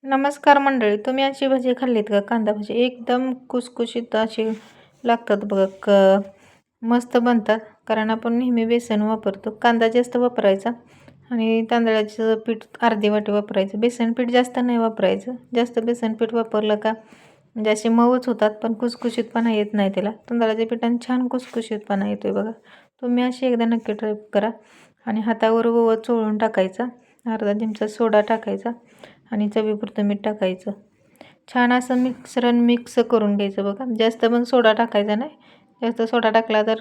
नमस्कार मंडळी, तुम्ही अशी भजी खाल्लीत का? कांदा भजी एकदम खुसखुशीत अशी लागतात बघा. मस्त बनतात. कारण आपण नेहमी बेसन वापरतो. कांदा जास्त वापरायचा आणि तांदळाचं पीठ अर्धी वाटी वापरायचं. बेसन पीठ जास्त नाही वापरायचं. जास्त बेसन पीठ वापरलं का म्हणजे असे मऊच होतात, पण खुसखुशीतपणा येत नाही त्याला. तांदळाच्या पिठाने छान खुसखुशीतपणा येतोय बघा. तुम्ही अशी एकदा नक्की ट्राय करा. आणि हातावर ओवा चोळून टाकायचा, अर्धा चमचा सोडा टाकायचा आणि चवीपुरतं मीठ टाकायचं. छान असं मिक्स करून घ्यायचं बघा. जास्त पण सोडा टाकायचा नाही. जास्त सोडा टाकला तर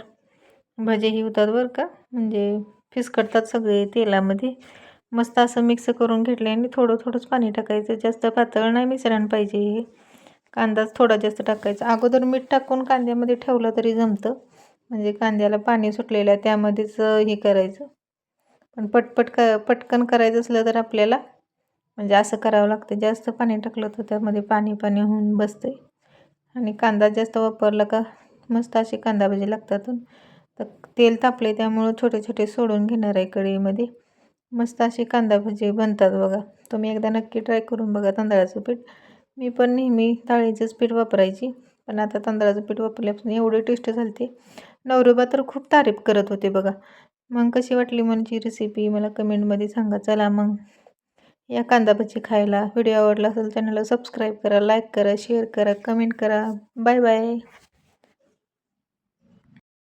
भजीही होतात बरं का, म्हणजे फिसकटतात सगळे तेलामध्ये. मस्त असं मिक्स करून घेतलं आणि थोडं थोडंच पाणी टाकायचं. जास्त पातळ नाही मिश्रण पाहिजे हे. कांदाच थोडा जास्त टाकायचा. अगोदर मीठ टाकून कांद्यामध्ये ठेवलं तरी जमतं, म्हणजे कांद्याला पाणी सुटलेलं आहे त्यामध्येच हे करायचं. पण पटकन करायचं असलं तर आपल्याला म्हणजे असं करावं लागतं. जास्त पाणी टाकलं तर त्यामध्ये पाणी पाणी होऊन बसते आणि कांदा जास्त वापरला का मस्त अशी कांदा भजी लागतात. तर तेल तापले त्यामुळं छोटे छोटे सोडून घेणार आहे कढईमध्ये. मस्त अशी कांदा भजी बनतात बघा. तुम्ही एकदा नक्की ट्राय करून बघा. तांदळाचं पीठ मी पण नेहमी डाळीचंच पीठ वापरायची, पण आता तांदळाचं पीठ वापरल्यापासून एवढी टेस्ट झाली. नवरोबा तर खूप तारीफ करत होते बघा. मग कशी वाटली माझी रेसिपी मला कमेंटमध्ये सांगा. चला मग या कांदा भजी खायला. व्हिडिओ आवडला असेल चॅनलला सबस्क्राईब करा, लाईक करा, शेअर करा, कमेंट करा. Bye bye.